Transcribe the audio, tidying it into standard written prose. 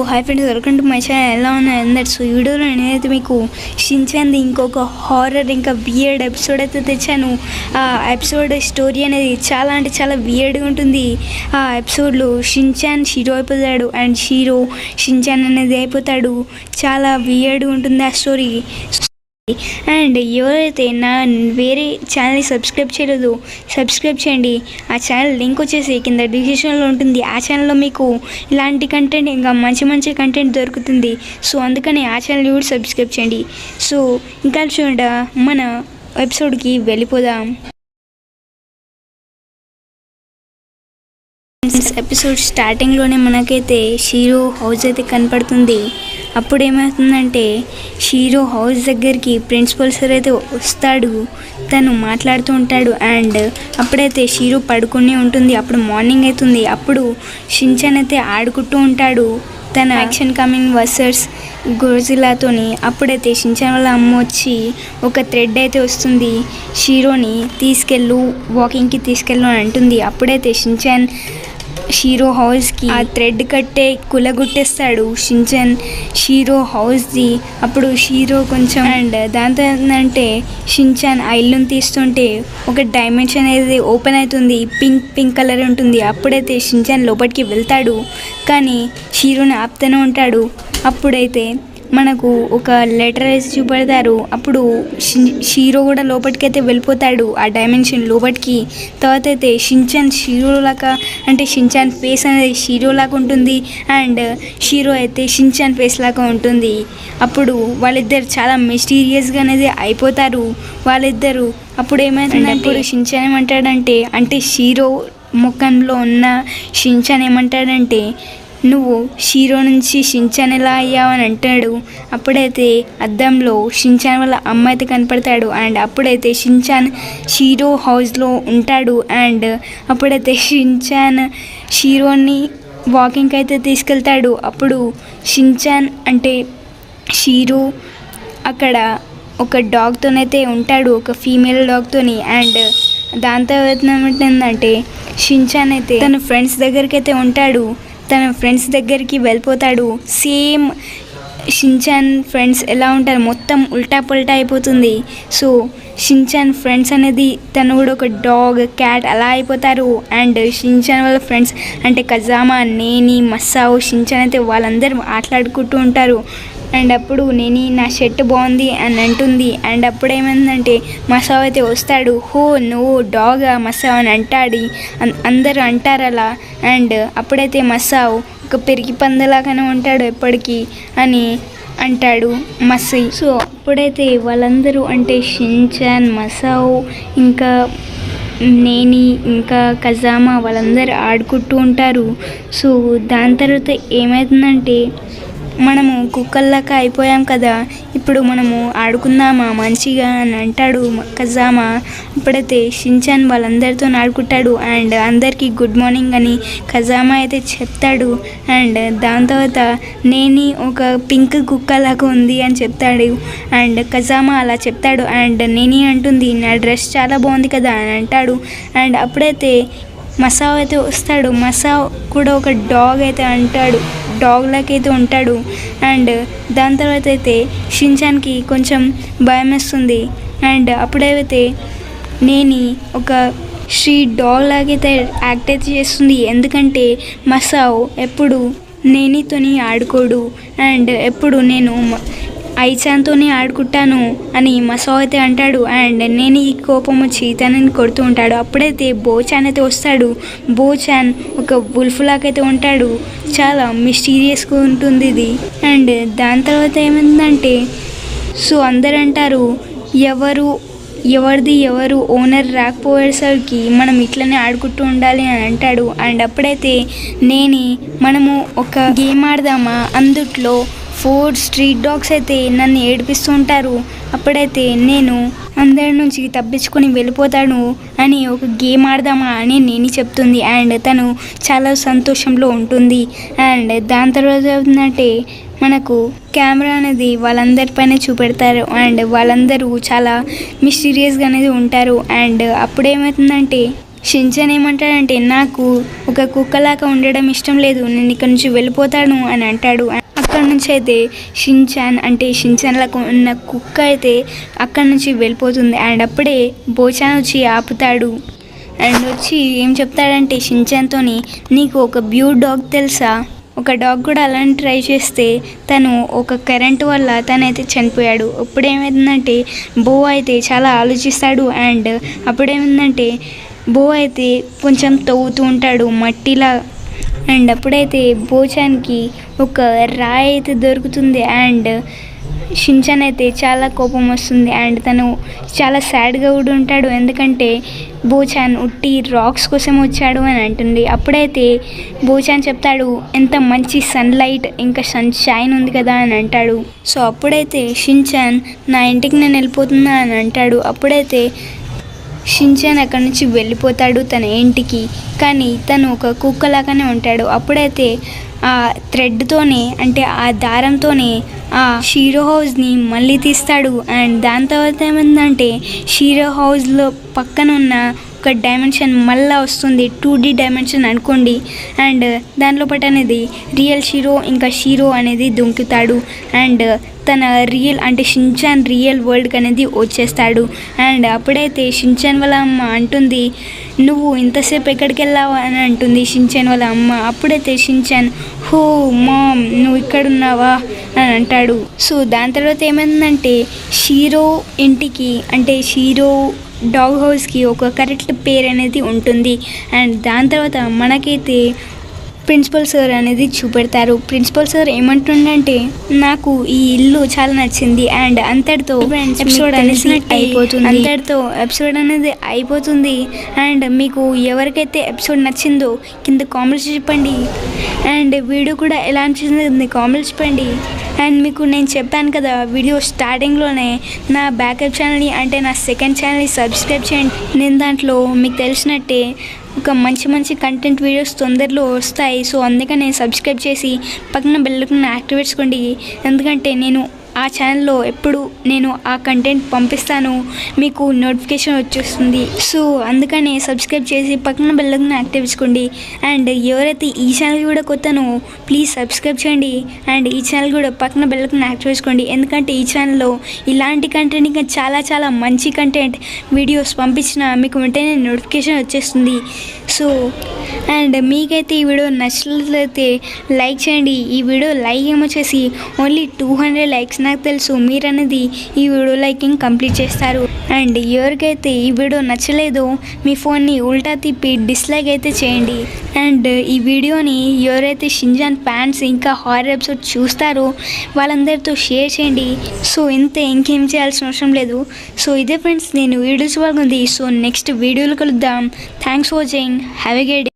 Hi friends, welcome to my channel. ఎలా ఉన్నాయి అందరు? సో ఈ వీడియోలో నేనైతే మీకు షిన్చాన్ది ఇంకొక హారర్ ఇంకా వియర్డ్ ఎపిసోడ్ అయితే తెచ్చాను. ఆ ఎపిసోడ్ స్టోరీ అనేది చాలా అంటే చాలా వియర్డ్గా ఉంటుంది. ఆ ఎపిసోడ్లో షిన్చాన్ షీరో అయిపోతాడు అండ్ షీరో షిన్చాన్ అనేది అయిపోతాడు. చాలా వియర్డ్గా ఉంటుంది ఆ స్టోరీ. అండ్ ఎవరైతే నా వేరే ఛానల్ని సబ్స్క్రైబ్ చేయలేదు సబ్స్క్రైబ్ చేయండి. ఆ ఛానల్ లింక్ వచ్చేసి కింద డిస్క్రిప్షన్లో ఉంటుంది. ఆ ఛానల్లో మీకు ఇలాంటి కంటెంట్ ఇంకా మంచి మంచి కంటెంట్ దొరుకుతుంది. సో అందుకని ఆ ఛానల్ కూడా సబ్స్క్రైబ్ చేయండి. సో ఇంకా చూడండి, మన ఎపిసోడ్కి వెళ్ళిపోదాం. ఎపిసోడ్ స్టార్టింగ్లోనే మనకైతే షీరో హౌస్ అయితే కనపడుతుంది. అప్పుడు ఏమవుతుందంటే షీరో హౌస్ దగ్గరికి ప్రిన్సిపల్ సార్ అయితే వస్తాడు. తను మాట్లాడుతూ ఉంటాడు అండ్ అప్పుడైతే షీరో పడుకుని ఉంటుంది. అప్పుడు మార్నింగ్ అవుతుంది. అప్పుడు షిన్చాన్ అయితే ఆడుకుంటూ ఉంటాడు తన యాక్షన్ కమింగ్ వర్సెస్ గోజిలాతోని. అప్పుడైతే షిన్చాన్ వాళ్ళ అమ్మ వచ్చి ఒక థ్రెడ్ అయితే వస్తుంది, షీరోని తీసుకెళ్ళు వాకింగ్కి తీసుకెళ్ళు అని అంటుంది. అప్పుడైతే షిన్చాన్ షీరో హౌస్కి ఆ థ్రెడ్ కట్టే కులగొట్టేస్తాడు షిన్చాన్ షీరో హౌస్ది. అప్పుడు షీరో కొంచెం అండ్ దాంతో ఏంటంటే షిన్చాన్ ఆ ఇల్లుని తీస్తుంటే ఒక డైమెన్షన్ అనేది ఓపెన్ అవుతుంది. పింక్ కలర్ ఉంటుంది. అప్పుడైతే షిన్చాన్ లోపలికి వెళ్తాడు కానీ షీరోని ఆపుతూనే ఉంటాడు. అప్పుడైతే మనకు ఒక లెటర్ వేసి చూపెడతారు. అప్పుడు షీరో కూడా లోపలికైతే వెళ్ళిపోతాడు ఆ డైమెన్షన్ లోపలికి. తర్వాత అయితే షిన్చాన్ షీరోలాగా అంటే షిన్చాన్ ఫేస్ అనేది షీరోలాగా ఉంటుంది అండ్ షీరో అయితే షిన్చాన్ ఫేస్ లాగా ఉంటుంది. అప్పుడు వాళ్ళిద్దరు చాలా మిస్టీరియస్గా అనేది అయిపోతారు వాళ్ళిద్దరు. అప్పుడు ఏమైందంటే అప్పుడు షిన్చాన్ ఏమంటాడంటే అంటే షీరో ముఖంలో ఉన్న షిన్చాన్ ఏమంటాడంటే నువ్వు షీరో నుంచి షిన్చాన్ ఎలా అయ్యావని అంటాడు. అప్పుడైతే అద్దంలో షిన్చాన్ వాళ్ళ అమ్మ అయితే కనపడతాడు అండ్ అప్పుడైతే షిన్చాన్ షీరో హౌస్లో ఉంటాడు. అండ్ అప్పుడైతే షిన్చాన్ షీరోని వాకింగ్కి అయితే తీసుకెళ్తాడు. అప్పుడు షిన్చాన్ అంటే షీరో అక్కడ ఒక డాగ్తోనైతే ఉంటాడు, ఒక ఫీమేల్ డాగ్తోని. అండ్ దాంతో ఏంటంటే షిన్చాన్ అయితే తన ఫ్రెండ్స్ దగ్గరికి అయితే ఉంటాడు. తన ఫ్రెండ్స్ దగ్గరికి వెళ్ళిపోతాడు. సేమ్ షిన్చాన్ ఫ్రెండ్స్ ఎలా ఉంటారు మొత్తం ఉల్టా పుల్టా అయిపోతుంది. సో షిన్చాన్ ఫ్రెండ్స్ అనేది తను కూడా ఒక డాగ్ క్యాట్ అలా అయిపోతారు. అండ్ షిన్చాన్ వాళ్ళ ఫ్రెండ్స్ అంటే కజామా, నేని, మసావ్, షిన్చాన్ అయితే వాళ్ళందరూ ఆటలాడుకుంటూ ఉంటారు. అండ్ అప్పుడు నేని నా షర్ట్ బాగుంది అని అంటుంది. అండ్ అప్పుడు ఏమైందంటే మసావ్ అయితే వస్తాడు. హో నువ్వు డాగా మసావ్ అని అంటాడు. అందరూ అంటారు అలా. అండ్ అప్పుడైతే మసావ్ ఒక పెరిగి పందలాగానే ఉంటాడు ఎప్పటికీ అని అంటాడు మసీ. సో అప్పుడైతే వాళ్ళందరూ అంటే షిన్చాన్, మసావ్, ఇంకా నేని, ఇంకా కజామా వాళ్ళందరూ ఆడుకుంటూ ఉంటారు. సో దాని తర్వాత ఏమవుతుందంటే మనము కుక్కల్లాగా అయిపోయాం కదా, ఇప్పుడు మనము ఆడుకుందామా మంచిగా అని అంటాడు కజామా. అప్పుడైతే షిన్చాన్ వాళ్ళందరితో ఆడుకుంటాడు అండ్ అందరికీ గుడ్ మార్నింగ్ అని కజామా అయితే చెప్తాడు. అండ్ దాని తర్వాత నేని ఒక పింక్ కుక్కలాగా ఉంది అని చెప్తాడు అండ్ కజామా అలా చెప్తాడు. అండ్ నేని అంటుంది నా డ్రెస్ చాలా బాగుంది కదా అని అంటాడు. అండ్ అప్పుడైతే మసావ్ అయితే వస్తాడు. మసావ్ కూడా ఒక డాగ్ అయితే అంటాడు, డాగ్ లాగా అయితే ఉంటాడు. అండ్ దాని తర్వాత అయితే షిన్చాన్కి కొంచెం భయం వేస్తుంది. అండ్ అప్పుడైతే నేని ఒక స్ట్రీట్ డాగ్ లాగైతే యాక్ట్ అయితే చేస్తుంది. ఎందుకంటే మసావ్ ఎప్పుడు నేనితోని ఆడుకోడు అండ్ ఎప్పుడు నేను ఐచాన్తోనే ఆడుకుంటాను అని మసావ్ అయితే అంటాడు. అండ్ నేను ఈ కోపం వచ్చి తనని కొడుతూ ఉంటాడు. అప్పుడైతే బోచాన్ అయితే వస్తాడు. బోచాన్ ఒక వుల్ఫ్ లాగైతే ఉంటాడు. చాలా మిస్టీరియస్గా ఉంటుంది ఇది. అండ్ దాని తర్వాత ఏమైందంటే సో అందరు అంటారు ఎవరు ఓనర్ రాకపోయేసరికి మనం ఇట్లనే ఆడుకుంటూ ఉండాలి అని అంటాడు. అండ్ అప్పుడైతే మనము ఒక గేమ్ ఆడదామా, అందుట్లో 4 స్ట్రీట్ డాగ్స్ అయితే నన్ను ఏడిపిస్తూ ఉంటారు. అప్పుడైతే నేను అందరి నుంచి తప్పించుకొని వెళ్ళిపోతాను అని ఒక గేమ్ ఆడదామా అని నేని చెప్తుంది. అండ్ తను చాలా సంతోషంలో ఉంటుంది. అండ్ దాని తర్వాత ఏంటంటే మనకు కెమెరా అనేది వాళ్ళందరిపైన చూపెడతారు అండ్ వాళ్ళందరూ చాలా మిస్టీరియస్గా అనేది ఉంటారు. అండ్ అప్పుడు ఏమవుతుందంటే షించాన్ ఏమంటాడంటే నాకు ఒక కుక్కలాగా ఉండడం ఇష్టం లేదు, నేను ఇక్కడ నుంచి వెళ్ళిపోతాను అని అంటాడు. అక్కడ నుంచి అయితే షించాన్ లాగా ఉన్న కుక్క అయితే అక్కడ నుంచి వెళ్ళిపోతుంది. అండ్ అప్పుడే బోచాన్ వచ్చి ఆపుతాడు. అండ్ వచ్చి ఏం చెప్తాడంటే షించాన్తోని, నీకు ఒక బ్యూ డాగ్ తెలుసా, ఒక డాగ్ కూడా అలాంటి ట్రై చేస్తే తను ఒక కరెంట్ వల్ల తనైతే చనిపోయాడు. అప్పుడేమైందంటే బో అయితే చాలా ఆలోచిస్తాడు. అండ్ అప్పుడేమైందంటే బో అయితే కొంచెం తవ్వుతూ ఉంటాడు మట్టిలా. అండ్ అప్పుడైతే బోచాన్కి ఒక రాయి అయితే దొరుకుతుంది. అండ్ షించాన్ అయితే చాలా కోపం వస్తుంది. అండ్ తను చాలా సాడ్గా కూడా ఉంటాడు, ఎందుకంటే బోచాన్ ఉట్టి రాక్స్ కోసం వచ్చాడు అని అంటుంది. అప్పుడైతే బోచాన్ చెప్తాడు, ఎంత మంచి సన్లైట్ ఇంకా సన్షైన్ ఉంది కదా అని అంటాడు. సో అప్పుడైతే షించాన్, నా ఇంటికి నేను వెళ్ళిపోతున్నా అని అంటాడు. అప్పుడైతే షించాన్ అక్కడి నుంచి వెళ్ళిపోతాడు తన ఇంటికి, కానీ తను ఒక కుక్కలాగానే ఉంటాడు. అప్పుడైతే ఆ థ్రెడ్తోనే అంటే ఆ దారంతోనే ఆ షీరో హౌస్ని మళ్ళీ తీస్తాడు. అండ్ దాని తర్వాత ఏమైందంటే షీరో హౌస్లో పక్కన ఉన్న ఒక డైమెన్షన్ మళ్ళీ వస్తుంది, 2D డైమెన్షన్ అనుకోండి. అండ్ దాంట్లో పాటు అనేది రియల్ షీరో ఇంకా షీరో అనేది దుంకుతాడు. అండ్ తన రియల్ అంటే షించాన్ రియల్ వరల్డ్కి అనేది వచ్చేస్తాడు. అండ్ అప్పుడైతే షించాన్ వాళ్ళ అమ్మ అంటుంది, నువ్వు ఇంతసేపు ఎక్కడికి వెళ్ళావు అని అంటుంది షించాన్ వాళ్ళ అమ్మ. అప్పుడైతే షించాన్, హో మామ్, నువ్వు ఇక్కడ ఉన్నావా అని అంటాడు. సో దాని తర్వాత ఏమైందంటే షీరో ఇంటికి అంటే షీరో డాగ్ హౌస్కి ఒక కరెక్ట్ పేరు అనేది ఉంటుంది. అండ్ దాని తర్వాత మనకైతే ప్రిన్సిపల్ సార్ అనేది చూపెడతారు. ప్రిన్సిపల్ సార్ ఏమంటుండంటే, నాకు ఈ ఇల్లు చాలా నచ్చింది. అండ్ అంతటితో ఎపిసోడ్ అనేది అయిపోతుంది. అండ్ మీకు ఎవరికైతే ఎపిసోడ్ నచ్చిందో కింద కామెంట్స్ చెప్పండి. అండ్ వీడియో కూడా ఎలా అనిపించింది కామెంట్స్ చెప్పండి. అండ్ మీకు నేను చెప్పాను కదా వీడియో స్టార్టింగ్లోనే, నా బ్యాకప్ ఛానల్ని అంటే నా సెకండ్ ఛానల్ని సబ్స్క్రైబ్ చేయండి. నేను దాంట్లో మీకు తెలిసినట్టే ఒక మంచి కంటెంట్ వీడియోస్ తొందరలో వస్తాయి. సో అందుకని సబ్స్క్రైబ్ చేసి పక్కన బెల్ ఐకాన్ యాక్టివేట్ చేసుకోండి, ఎందుకంటే నేను ఆ ఛానల్లో ఎప్పుడు నేను ఆ కంటెంట్ పంపిస్తాను మీకు నోటిఫికేషన్ వచ్చేస్తుంది. సో అందుకని సబ్స్క్రైబ్ చేసి పక్కన బెల్ ఐకాన్ యాక్టివేట్ చేసుకోండి. అండ్ ఎవరైతే ఈ ఛానల్ కూడా కొత్తనో ప్లీజ్ సబ్స్క్రైబ్ చేయండి. అండ్ ఈ ఛానల్ కూడా పక్కన బెల్ ఐకాన్ యాక్టివేట్ చేసుకోండి, ఎందుకంటే ఈ ఛానల్లో ఇలాంటి కంటెంట్ ఇంకా చాలా మంచి కంటెంట్ వీడియోస్ పంపించిన మీకు వెంటనే నోటిఫికేషన్ వచ్చేస్తుంది. సో అండ్ మీకైతే ఈ వీడియో నచ్చినట్లయితే లైక్ చేయండి. ఈ వీడియో లైక్ ఏమొచ్చేసి ఓన్లీ 200 లైక్స్. నాకు తెలుసు మీరు అనేది ఈ వీడియో లైకింగ్ కంప్లీట్ చేస్తారు. అండ్ ఎవరికైతే ఈ వీడియో నచ్చలేదో మీ ఫోన్ని ఉల్టా తిప్పి డిస్లైక్ అయితే చేయండి. అండ్ ఈ వీడియోని ఎవరైతే షించాన్ ఫ్యాన్స్ ఇంకా హారర్ ఎపిసోడ్ చూస్తారో వాళ్ళందరితో షేర్ చేయండి. సో ఇంకేం చేయాల్సిన అవసరం లేదు. సో ఇదే ఫ్రెండ్స్, నేను వీడియోస్ బాగుంది. సో నెక్స్ట్ వీడియోలో కలుద్దాం. Thanks for watching. Have a good day.